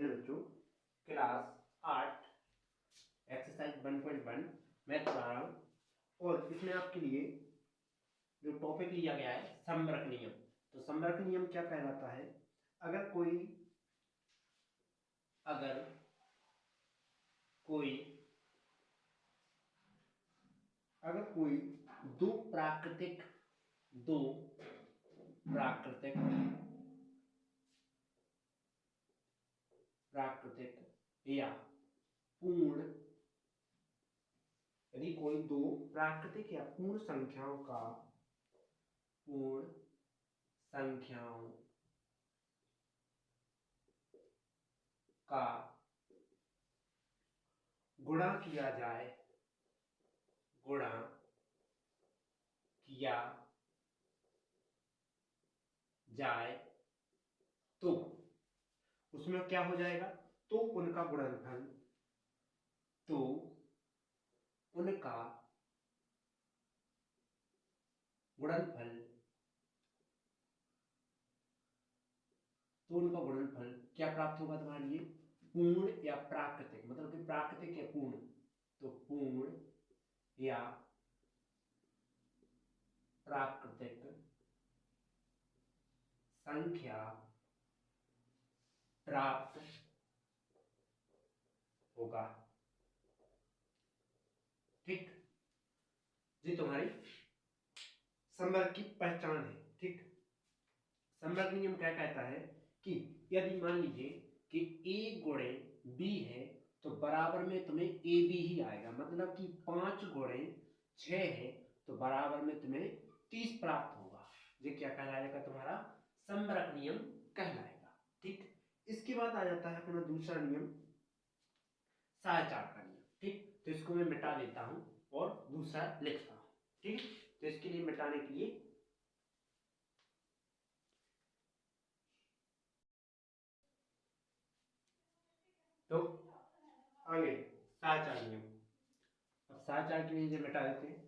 देखते हैं बच्चों, क्लास 8 एक्सरसाइज 1.1 मैं पढ़ा रहा हूँ और इसमें आपके लिए जो टॉपिक लिया गया है संवर्ग नियम। तो संवर्ग नियम क्या कहलाता है? अगर कोई दो प्राकृतिक या पूर्ण, यदि कोई दो प्राकृतिक या पूर्ण संख्याओं का गुणा किया जाए तो उसमें क्या हो जाएगा? तो उनका गुणनफल क्या प्राप्त होगा तुम्हारे लिए? पूर्ण या प्राकृतिक, मतलब कि प्राकृतिक या पूर्ण, तो पूर्ण या प्राकृतिक संख्या प्राप्त होगा। ठीक, ये तुम्हारी संवर्ग की पहचान है। ठीक, संवर्ग नियम क्या कहता है कि यदि मान लीजिए कि a गुणे b है तो बराबर में तुम्हें ab ही आएगा, मतलब कि 5 गुणे 6 है तो बराबर में तुम्हें 30 प्राप्त होगा। ये क्या कहलाएगा? तुम्हारा संवर्ग नियम कहलाएगा। ठीक, इसके बाद आ जाता है अपना दूसरा नियम, साहचर्य का नियम। ठीक, तो इसको मैं मिटा देता हूं और दूसरा लिखता हूं। ठीक, तो इसके लिए मिटाने के लिए तो आगे साहचर्य नियम। अब साहचर्य के लिए मिटा देते हैं।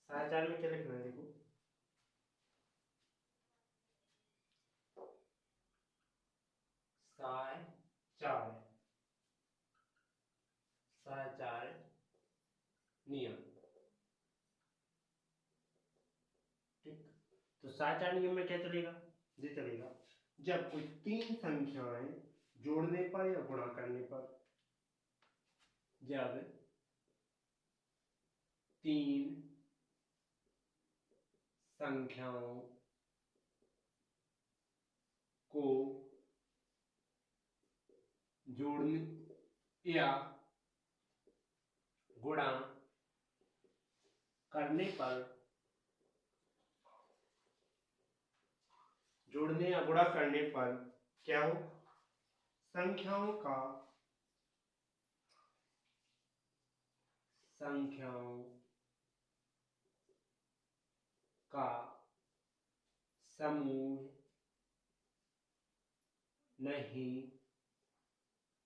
साहचर्य में क्या लिखना है? देखो, साहचर्य नियम। ठीक, तो साहचर्य नियम में क्या चलेगा? ये चलेगा जब कोई तीन संख्याएं जोड़ने पर या गुणा करने पर, जब तीन संख्याओं को जोड़ने या गुणा करने पर, जोड़ने या गुणा करने पर क्या हो? संख्याओं का समूह नहीं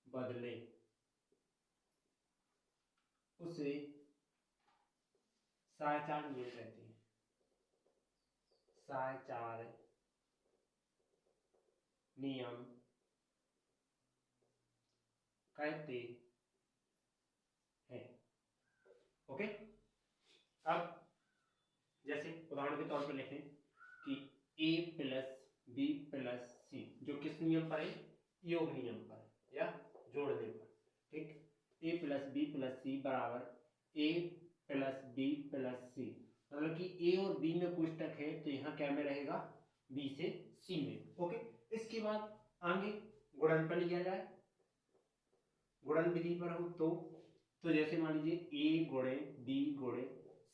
बदले, उसे साहचर्य नियम कहते हैं। साहचर्य नियम कहते हैं। ओके, अब जैसे उदाहरण के तौर पर लिखें कि a plus b plus c, जो किस नियम पर है? योग नियम पर या जोड़ने पर। ठीक, a plus b plus c बराबर a plus b plus c, मतलब कि a और b में कोष्टक है तो यहाँ क्या में रहेगा? b से c में। ओके, इसके बाद आगे गुणन पर लिया जाए, गुणन विधि पर हो तो जैसे मान लीजिए a गुणे b गुणे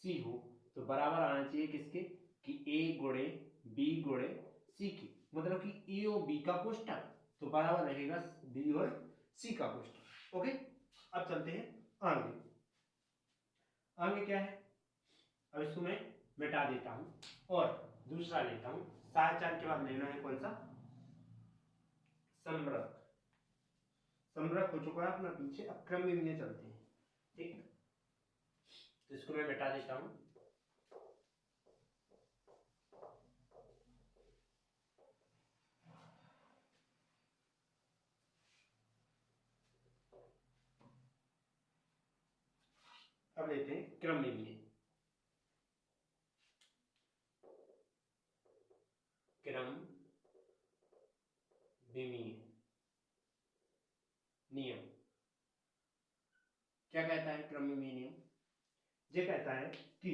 c हो तो बराबर आना चाहिए किसके? कि a गुणे b गुणे c की, मतलब कि a और b का कोष्टक, तो बराबर रहेगा b और c का कोष्टक। ओके, अब चलते हैं आगे। आगे क्या है? अब इसको मैं मिटा देता हूं और दूसरा लेता हूं। साहचर्य के बाद लेना है कौन सा? संवर्ग। संवर्ग हो चुका है अपना पीछे, अब क्रम में चलते हैं। ठीक, तो इसको मैं मिटा देता हूं। अब लेते हैं क्रम विमीय। क्रम विमीय नियम क्या कहता है? क्रम विमीय नियम ये कहता है कि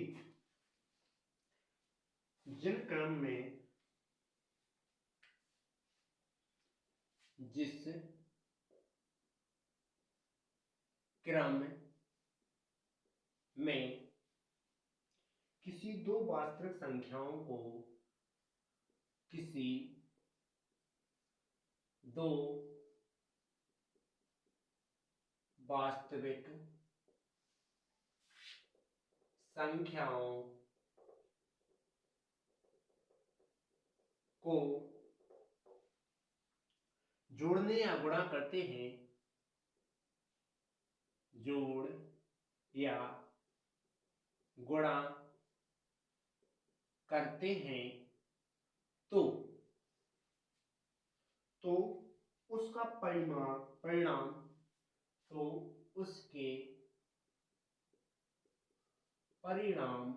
जिन क्रम में जिस क्रम में किसी दो वास्तविक संख्याओं को किसी दो वास्तविक संख्याओं को जोड़ने या गुणा करते हैं, जोड़ या गुणा करते हैं, तो उसका परिणाम तो उसके परिणाम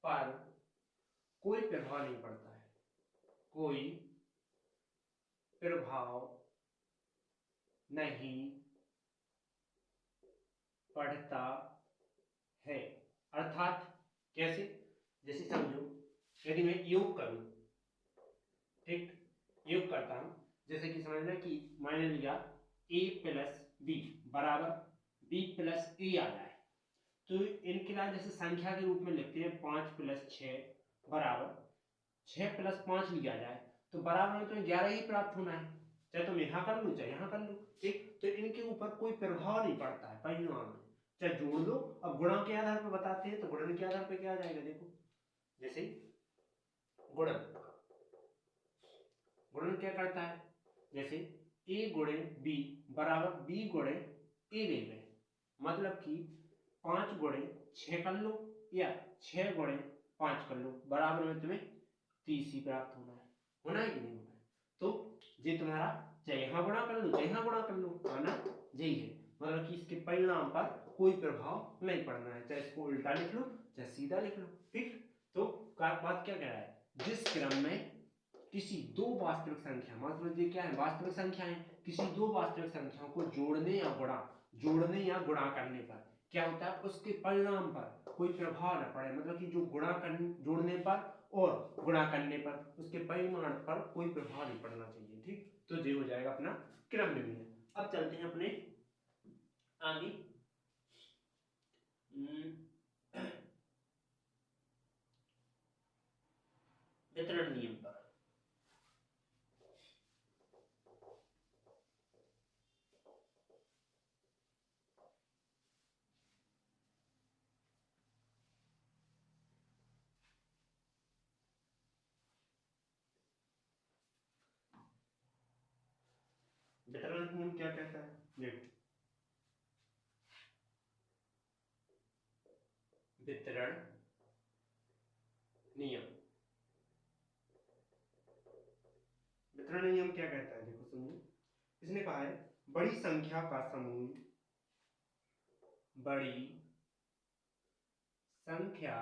पर कोई प्रभाव नहीं पड़ता है, कोई प्रभाव नहीं पड़ता है। अर्थात कैसे? जैसे समझो, यदि मैं योग करूं, ठीक, योग करता हूं, जैसे कि समझना कि मैंने लिया a प्लस बी बराबर b प्लस ए आ जाए, तो इनके लिए जैसे संख्या के रूप में लिखते हैं 5 प्लस 6 बराबर 6 प्लस 5 लिया जाए, तो बराबर में तो 11 ही प्राप्त होना है, चाहे तुम यहाँ कर लो चाहे यहाँ कर लो, ठीक। तो इनके ऊपर कोई प्रभाव नहीं पड़ता है परिणाम में, चाहे जोड़ लो। अब गुणा के आधार पर बताते हैं, तो गुणन के आधार पर क्या आ जाएगा? देखो, जैसे गुणन क्या करता है? जैसे a गुणे b बराबर b गुणे a ले गए, मतलब कि 5 गुणे 6 कर लो या 6 गुणे 5 कर लो, बराबर में तुम्हें 30 ही प्राप्त होना है कि नहीं होना है? तो ये तुम्हारा चाहे यहाँ गुणा कर लो चाहे यहाँ गुणा कर लो, आना यही है, मतलब कि इसके परिणाम पर कोई प्रभाव नहीं पड़ना है, चाहे इसको उल्टा लिख लो चाहे सीधा लिख लो, ठीक। तो बात क्या कह रहा है? जिस क्रम में किसी दो वास्तविक संख्या, मतलब ये क्या है? वास्तविक संख्या है, किसी दो वास्तविक संख्याओं को जोड़ने या गुणा करने पर क्या होता है? उसके परिणाम पर कोई प्रभाव न पड़े, मतलब कि जो जोड़ने पर और गुणा करने पर उसके परिमाण पर कोई प्रभाव नहीं पड़ना चाहिए, ठीक। तो ये हो जाएगा अपना क्रम विमीय। अब चलते हैं अपने आगे वितरण नियम पर। वितरण नियम क्या कहता है? देखो, वितरण नियम क्या कहता है? देखो सुनिए, इसने कहा है बड़ी संख्या का समूह, बड़ी संख्या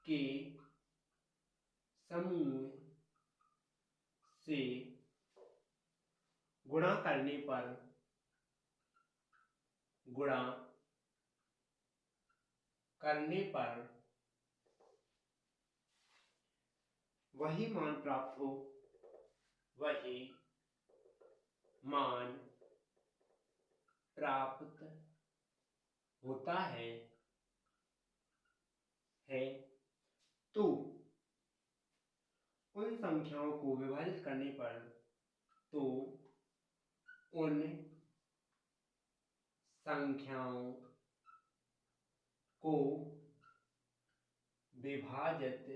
के समूह से गुणा करने पर वही मान प्राप्त होता है तो उन संख्याओं को विभाजित करने पर तो उन संख्याओं को विभाजित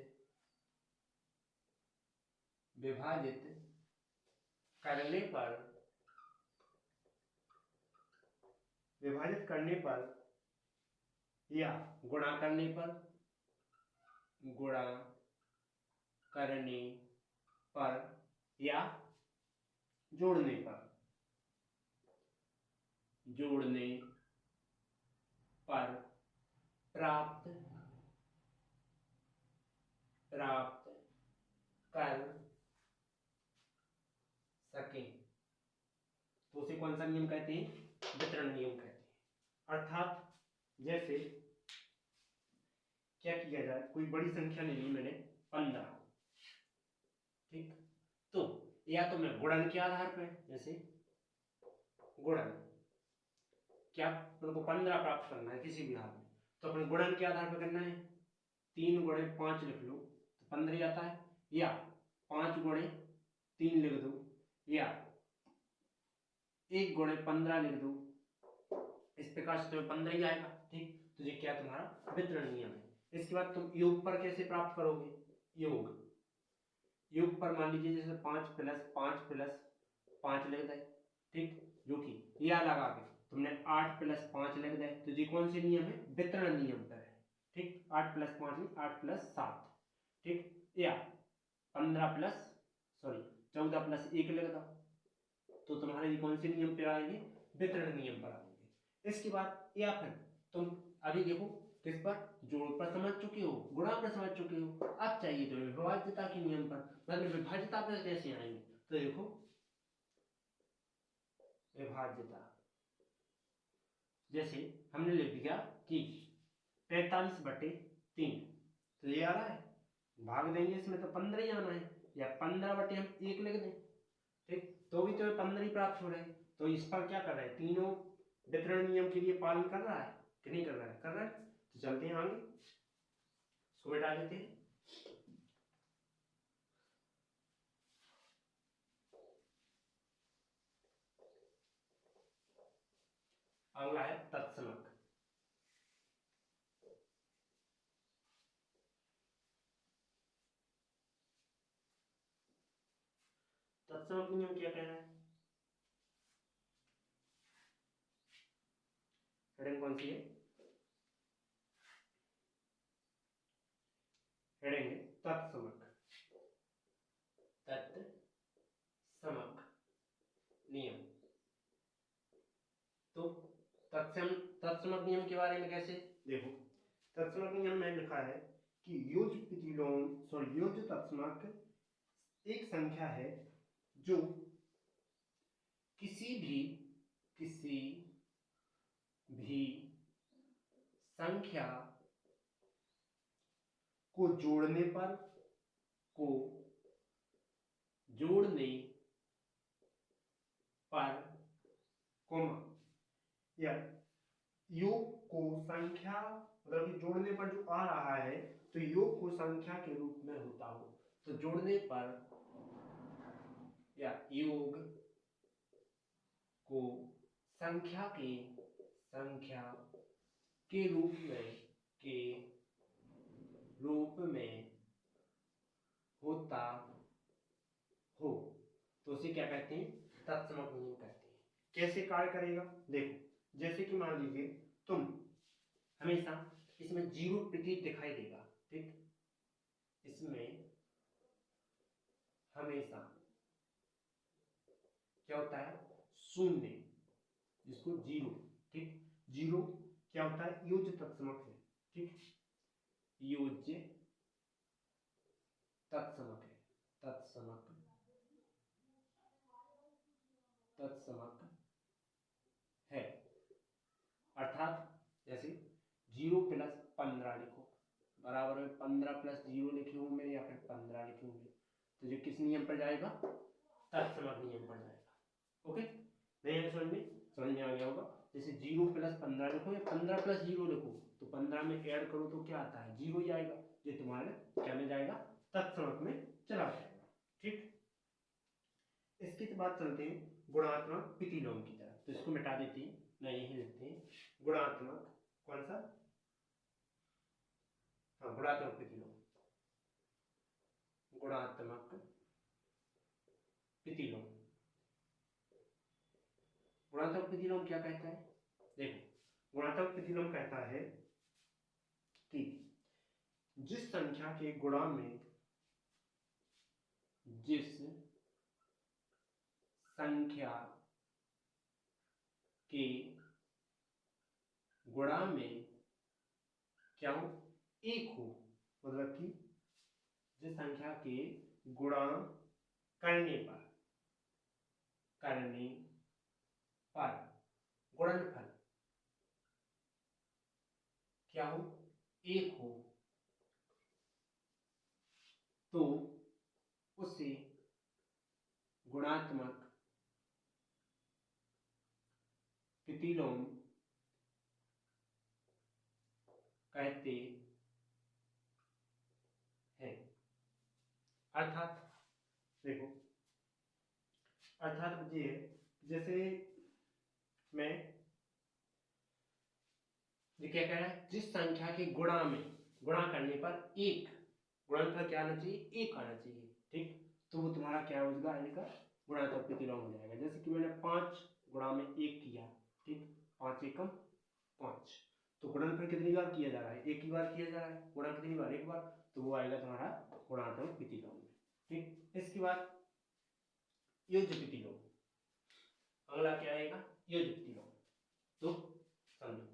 करने पर विभाजित करने पर या गुणा करने पर, गुणा करने पर या जोड़ने पर, जोड़ने पर प्राप्त कर सके तो उसे कौन सा नियम कहते हैं? वितरण नियम कहते हैं। अर्थात जैसे क्या किया जाए, कोई बड़ी संख्या ले ली मैंने 15, ठीक, तो या तो मैं गुणन के आधार पर, जैसे गुणन, क्या मेरे को 15 प्राप्त करना है किसी भी हाल में, तो अपने गुणन के आधार पर करना है। 3 गुणे 5 लिख लो तो 15 आता है, या 5 गुणे 3 लिख दो, या 1 गुणे 15 लिख दो, इस प्रकार से तुम्हें 15 ही आएगा। ठीक, तो ये क्या तुम्हारा वितरण नियम है। इसके बाद तुम योग पर कैसे प्राप्त करोगे? योग पर मान लीजिए जैसे 5 प्लस 5 लिख दे, ठीक, जो कि या लगा के तुमने 8 प्लस 5 लिख दे, तो ये कौन से नियम है? वितरण नियम पर है। ठीक, 8 प्लस 5 नहीं, 8 प्लस 7, ठीक, या 14 प्लस 1 लिख दो, तो तुम्हारे ये कौन से नियम पे आएंगे? वितरण नियम पर आएंगे। इसके बाद या फिर तुम अभी देखो किस पर? जोड़ पर समझ चुके हो, गुणा पर समझ चुके हो, अब चाहिए तो विभाज्यता के नियम पर, मतलब विभाज्यता पर कैसे आएंगे? तो देखो विभाज्यता, जैसे हमने लिख दिया कि 45/3, तो ये आ रहा है, भाग देंगे इसमें तो 15 ही आना है, या 15/1 लिख दें, ठीक, तो भी तो 15 ही प्राप्त हो रहे हैं। तो इस पर क्या कर रहे हैं? तीनों वितरण नियम के लिए पालन कर रहा है कि नहीं कर रहा है? कर रहा है। तो चलते हैं आगे, इसको मिटा देते हैं। अगला है तत्समक। तत्समक नियम क्या कह रहा है? हेडिंग कौन सी है? हेडिंग है तत्समक। तत्समक नियम। तो तत्समक नियम के बारे में कैसे? देखो, तत्समक नियम में लिखा है कि योज्य तत्समक एक संख्या है जो किसी भी संख्या को जोड़ने पर कोमा, या योग को संख्या, मतलब कि जोड़ने पर जो आ रहा है तो योग को संख्या के रूप में होता हो, तो जोड़ने पर या योग को संख्या के रूप में होता हो, तो उसे क्या कहते हैं? तत्समक नियम कहते हैं। कैसे कार्य करेगा? देखो, जैसे कि मान लीजिए तुम हमेशा इसमें जीरो प्रतीक दिखाई देगा, ठीक, इसमें हमेशा क्या होता है? शून्य, जिसको जीरो, ठीक, जीरो क्या होता है? योज्य तत्समक है, ठीक, योज्य तत्समक है, तत्समक है। अर्थात जैसे 0 प्लस 15 लिखो बराबर में 15 प्लस 0 लिखे होंगे या फिर 15 लिखे होंगे, तो जो किस नियम पर जाएगा? तत्समक नियम पर जाएगा। ओके, नहीं है समझ में आ गया होगा। जैसे 0 प्लस 15 लिखो या 15 प्लस 0 लिखो, तो 15 में ऐड करो तो क्या आता है? 0 ही आएगा। ये तुम्हारे क्या में जाएगा? तत्समक में चला जाएगा। ठीक, इसके बाद चलते हैं गुणात्मक प्रतिलोम की तरफ। तो इसको मिटा देते हैं, नहीं यही लिखते हैं गुणात्मक, कौन सा? हाँ, गुणात्मक प्रतिलोम। गुणात्मक प्रतिलोम, गुणात्मक प्रतिलोम क्या कहता है? देखो गुणात्मक प्रतिलोम कहता है कि जिस संख्या के गुणा में जिस संख्या के गुणा में क्या हो, एक हो, मतलब कि जिस संख्या के गुणा करने पर गुणनफल क्या हो, एक हो, तो उसे गुणात्मक प्रतिलोम कहते हैं। अर्थात देखो, अर्थात ये है, जैसे मैं ये क्या कह रहा है, जिस संख्या के गुणा में गुणा करने पर एक गुणनफल क्या आना चाहिए, एक आना चाहिए, ठीक, तो वो तुम्हारा क्या हो जाएगा, इनका गुणात्मक प्रतिलोम हो जाएगा। जैसे कि मैंने 5 गुणा में 1 किया, ठीक, 5 एकम 5, तो गुणनफल कितनी बार किया जा रहा है, एक ही बार किया जा रहा है, गुणा कितनी बार, एक बार, तो वो आएगा तुम्हारा गुणात्मक प्रतिलोम, ठीक। इसके बाद योज्य प्रतिलोम, अगला क्या आएगा, योज्य प्रतिलोम। तो समझो,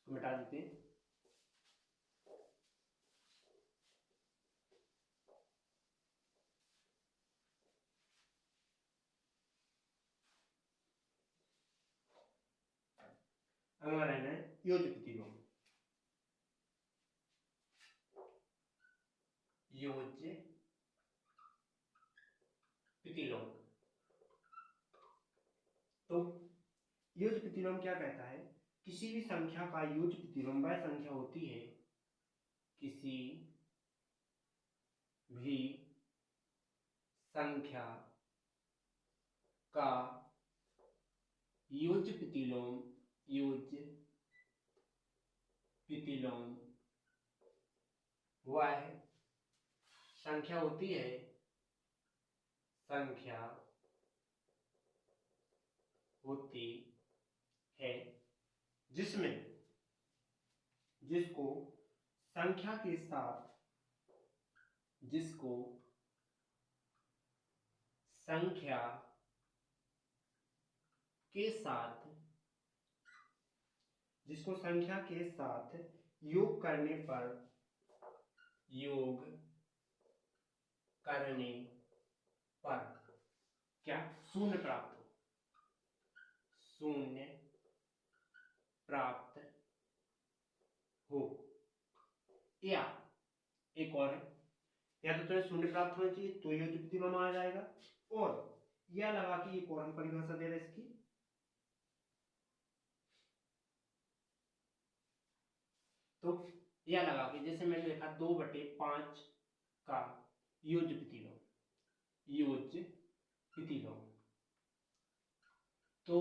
मिटा देते हैं। अगला रहना है योज्य प्रतिलोम। योज्य प्रतिलोम, तो योज्य प्रतिलोम क्या कहता है, किसी भी संख्या का योज्य प्रतिलोम वह संख्या होती है, किसी भी संख्या का योज्य प्रतिलोम वह संख्या होती है, जिसको संख्या के साथ योग करने पर क्या शून्य प्राप्त हो, या एक और है, या तो तुम्हें शून्य प्राप्त होना चाहिए तो योज्य प्रतिलोम आ जाएगा, और या लगा के एक और हम परिभाषा दे रहे हैं इसकी, तो या लगा के, जैसे मैंने लिखा 2/5 का योज्य प्रतिलोम, तो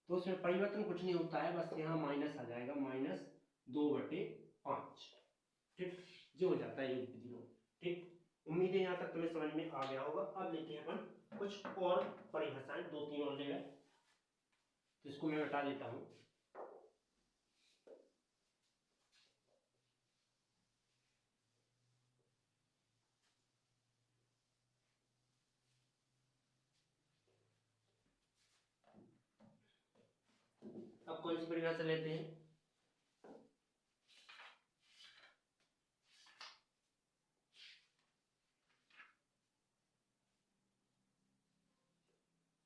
तो उसमें परिवर्तन कुछ नहीं होता है, बस यहाँ माइनस आ जाएगा, -2/5, ठीक, जो हो जाता है योज्य प्रतिलोम, ठीक। उम्मीद है यहाँ तक तुम्हें समझ में आ गया होगा। अब लेते हैं अपन कुछ और परिभाषाएं, 2-3 और ले गए, तो इसको मैं हटा देता हूँ। अब कौन सी परिभाषा लेते हैं,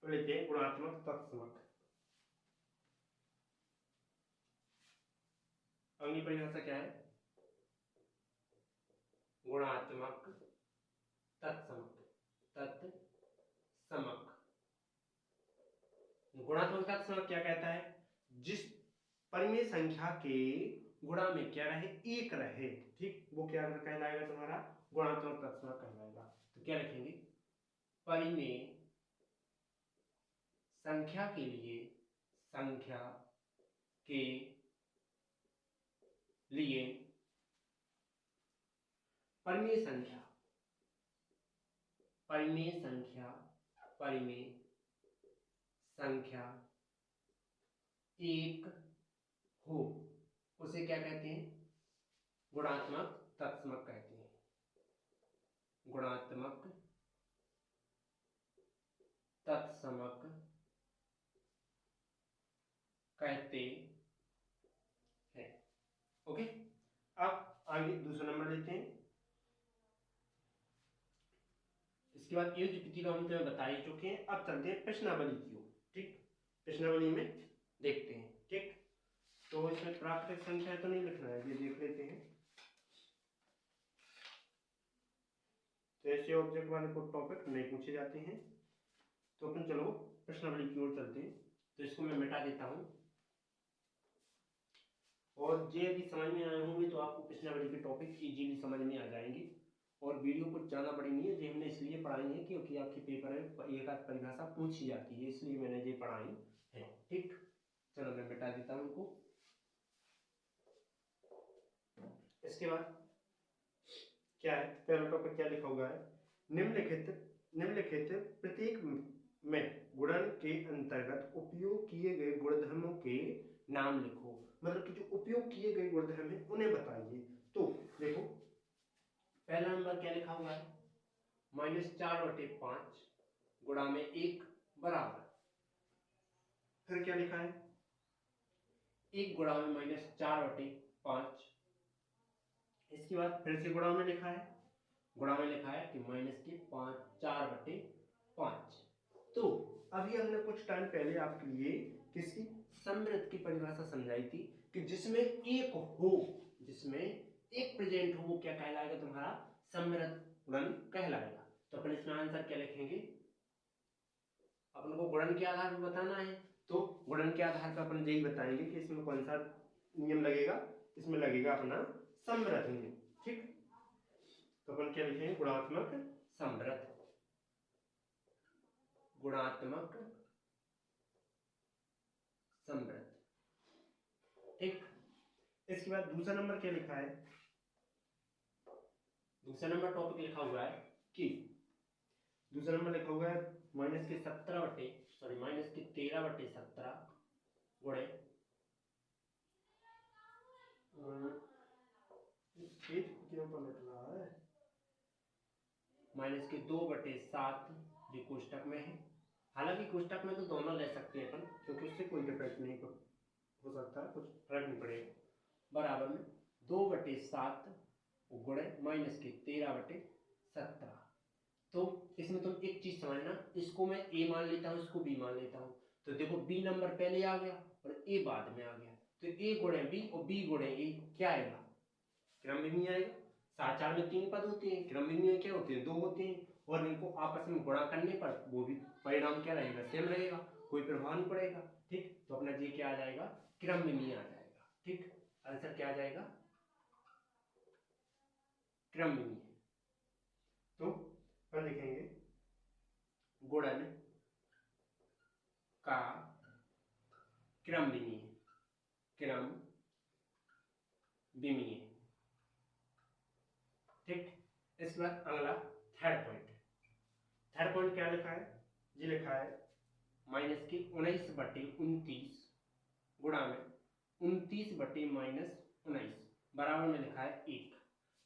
तो लेते हैं गुणात्मक तत्समक। अगली परिभाषा क्या है, गुणात्मक तत्समक। गुणात्मक तत्समक क्या कहता है, जिस परिमेय संख्या के गुणा में क्या रहे, एक रहे, ठीक, वो क्या कहलाएगा, तुम्हारा गुणात्मक तत्समक कहलाएगा। तो क्या लिखेंगे, परिमेय संख्या के लिए परिमेय संख्या एक हो उसे क्या कहते हैं? गुणात्मक तत्समक कहते हैं। गुणात्मक तत्समक कहते हैं। ओके, अब आगे दूसरा नंबर लेते हैं। इसके बाद ये जो प्रतिलोम हम तुम्हें बता ही चुके हैं। अब चलते हैं प्रश्नावली की ओर। ठीक, प्रश्नावली में देखते हैं। ठीक, तो इसमें प्राकृतिक संख्या तो नहीं लिखना है, ये देख लेते हैं। तो ऐसे ऑब्जेक्ट वाले को टॉपिक नहीं पूछे जाते हैं। तो अपन चलो प्रश्नावली की ओर चलते हैं। तो इसको मैं मिटा देता हूं, और ये भी समझ में आए होंगे तो आपको प्रश्नावली के टॉपिक इजीली समझ में आ जाएंगे। और वीडियो कुछ ज़्यादा बड़ी नहीं है, ये हमने इसलिए पढ़ाई है क्योंकि आपके पेपर में एक आध परिभाषा पूछी जाती है, इसलिए मैंने ये पढ़ाई है। ठीक, चलो मैं मिटा देता हूं उनको। इसके बाद क्या है, पहला टॉपिक क्या लिखा हुआ है? निम्नलिखित प्रत्येक में गुणन के अंतर्गत उपयोग किए गए गुणधर्मों के नाम लिखो। मतलब कि जो उपयोग किए गए गुणधर्म है उन्हें बताइए। तो देखो पहला नंबर क्या लिखा हुआ है? -4/5 गुणा में 1 बराबर। फिर क्या लिखा है? 1 गुणा में -4/5। इसके बाद फिर से गुणा में लिखा है, गुणा में लिखा है कि -4/5। तो अभी हमने कुछ टाइम पहले आपके लिए किसकी समृद्ध की परिभाषा समझाई थी कि जिसमें एक हो, जिसमें एक प्रेजेंट हो, वो क्या कहलाएगा? तुम्हारा समृद्ध गुणन कहलाएगा। तो अपन इसमें आंसर क्या लिखेंगे? अपन को गुणन के आधार पर बताना है, तो गुणन के आधार पर अपन यही बताएंगे कि इसमें कौन सा नियम लगेगा। इसमें लगेगा अपना समृद्ध नियम। ठीक, तो अपन क्या लिखेंगे? गुणात्मक समृद्ध। गुणात्मक समृद्ध। ठीक, इसके बाद दूसरा नंबर क्या लिखा है? दूसरा नंबर टॉपिक लिखा हुआ है कि दूसरा नंबर लिखा हुआ है -13/17 गुणे क्यों पलट रहा है? -2/7 जो कोष्टक में है। हालांकि कोष्टक में तो दोनों ले सकते हैं अपन, क्योंकि उससे कोई डिफेक्ट नहीं हो सकता, कुछ फर्क नहीं पड़ेगा। बराबर में 2/7 गुणे -13/17। तो इसमें तुम एक चीज समझना, इसको मैं ए मान लेता हूँ, इसको बी मान लेता हूँ। तो देखो बी नंबर पहले आ गया और ए बाद में आ गया, तो ए गुणे बी और बी गुणे ए क्या आएगा? क्रम में आएगा। 7/4 में 3 पद होते हैं, क्रम में क्या होते हैं? 2 होते हैं, और इनको आपस में गुणा करने पर वो भी परिणाम क्या रहेगा? सेम रहेगा, कोई प्रभाव नहीं पड़ेगा। ठीक, तो अपना ये क्या आ जाएगा? क्रम में आ जाएगा। ठीक, आंसर क्या आ जाएगा? क्रम में। तो पर लिखेंगे गुणन का क्रम विमीय, क्रम विमीय। ठीक, इसके बाद अगला थर्ड पॉइंट। थर्ड पॉइंट क्या लिखा है? ये लिखा है -19/29 गुणा में 29/-19 बराबर में लिखा है 1।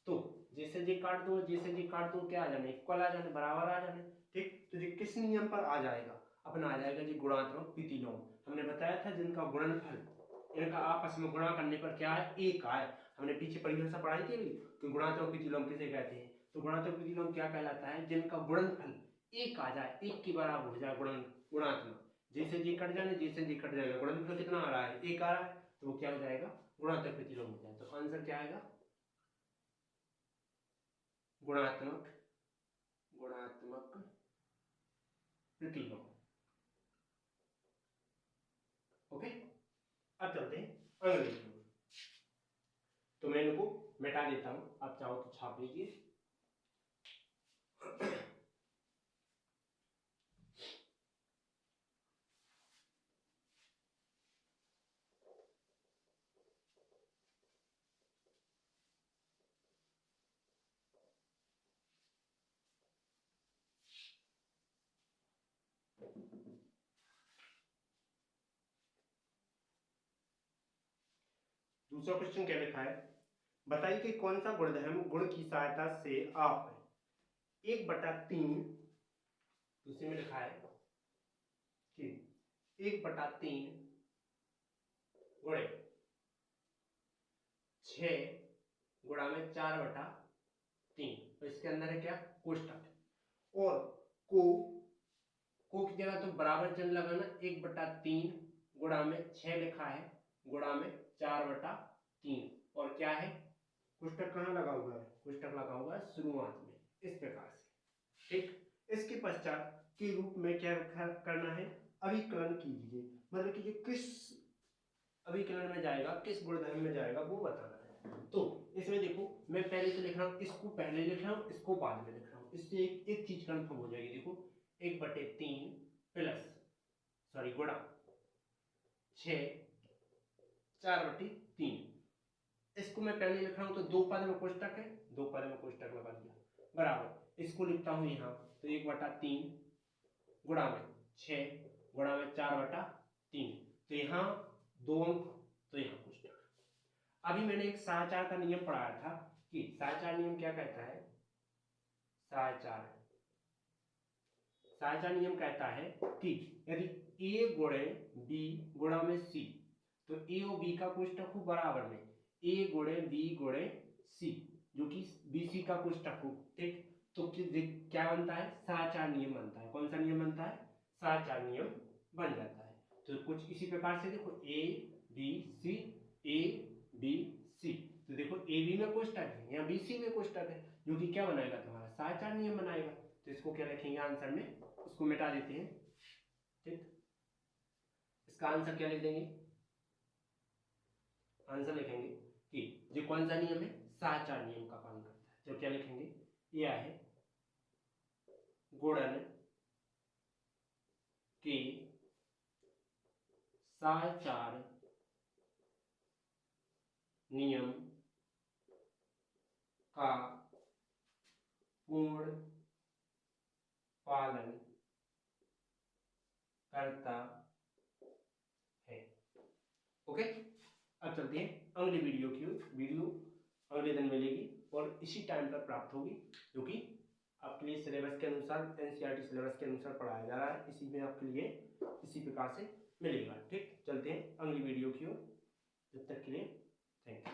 तो जैसे जी काट दो, जैसे जी काट दो, क्या आ जाना? इक्वल आ जाने, बराबर आ जाने। ठीक, तो ये किस नियम पर आ जाएगा? अपना आ जाएगा जी गुणात्मक प्रतिलोम। हमने बताया था जिनका गुणनफल इनका आपस में गुणा करने पर क्या है? 1 आए। हमने पीछे परिभाषा पढ़ाई थी कि गुणात्मक प्रतिलोम किसे कहते हैं। तो गुणात्मक प्रतिलोम क्या कहलाता है? जिनका गुणनफल 1 आ जाए, 1 के बराबर हो जाए गुणात्मक। जैसे जी कट जाने, जैसे जी कट जाएगा, गुणनफल कितना आ रहा है? 1 आ रहा है, तो वो क्या हो जाएगा? गुणात्मक प्रतिलोम हो जाए। तो आंसर क्या आएगा? गुणात्मक प्रतिलोम। ओके, अब चलते हैं अगले की ओर। तो मैं इनको मिटा देता हूं, आप चाहो तो छाप लीजिए। दूसरा क्वेश्चन क्या लिखा है, बताइए कि कौन सा गुणधर्म गुण की सहायता से आप 1/3, दूसरे में लिखा है कि 1/3 गुणे 6 गुणा में 4/3, तो इसके अंदर है क्या, कोष्टक, और को की जगह तो बराबर चिन्ह लगाना, 1/3 गुणा में 6 लिखा है गुणा में 4/3, और क्या है, कोष्टक कहाँ लगा हुआ है, कोष्टक लगा हुआ है शुरुआत में, इस प्रकार से। ठीक, इसके पश्चात के रूप में क्या करना है, अभिकलन कीजिए, मतलब कि जो किस अभिकलन में जाएगा, किस गुणधर्म में जाएगा वो बताना है। तो इसमें देखो मैं पहले से लिख रहा हूँ, इसको पहले लिख रहा हूँ, इसको बाद में लिख रहा हूँ, इससे एक चीज कंफर्म हो जाएगी। देखो 1/3 प्लस गुणा 6 4/3, इसको मैं पहले लिख रहा हूँ तो दो पद में कोष्टक है, दो पद में कोष्टक लगा दिया, बराबर इसको लिखता हूँ यहाँ तो 1/3 गुणा में 6 गुणा में 4/3, तो यहाँ 2 अंक, तो यहाँ कोष्टक। अभी मैंने एक सहाचार का नियम पढ़ाया था कि सहाचार नियम क्या कहता है, सहाचार नियम कहता है कि यदि a गुणे b गुणा में c, तो a और b का कोष्टक हो बराबर में a गुणे b गुणे c, जो कि bc का कोष्टक हो। ठीक, तो क्या बनता है, सहाचार नियम बनता है। कौन सा नियम बनता है, सहाचार नियम बन जाता है। तो कुछ इसी प्रकार से देखो a b c, a b c, तो देखो a b में कोष्टक है या b c में कोष्टक है, जो कि क्या बनाएगा, तुम्हारा सहाचार नियम बनाएगा। तो इसको क्या लिखेंगे आंसर में, उसको मिटा देते हैं। ठीक, इसका आंसर क्या लिख देंगे, आंसर लिखेंगे कि जो कौन सा नियम है, सहाचार नियम का पालन करता है। जो क्या लिखेंगे, यह है गुणन के सहाचार नियम का पूर्ण पालन करता है। ओके, अब चलते हैं अगली वीडियो की ओर। वीडियो अगले दिन मिलेगी और इसी टाइम पर प्राप्त होगी, जो कि आपके लिए सिलेबस के अनुसार, एनसीईआरटी सिलेबस के अनुसार पढ़ाया जा रहा है। इसी में आपके लिए इसी प्रकार से मिलेगा। ठीक, चलते हैं अगली वीडियो की ओर। जब तक के लिए थैंक यू।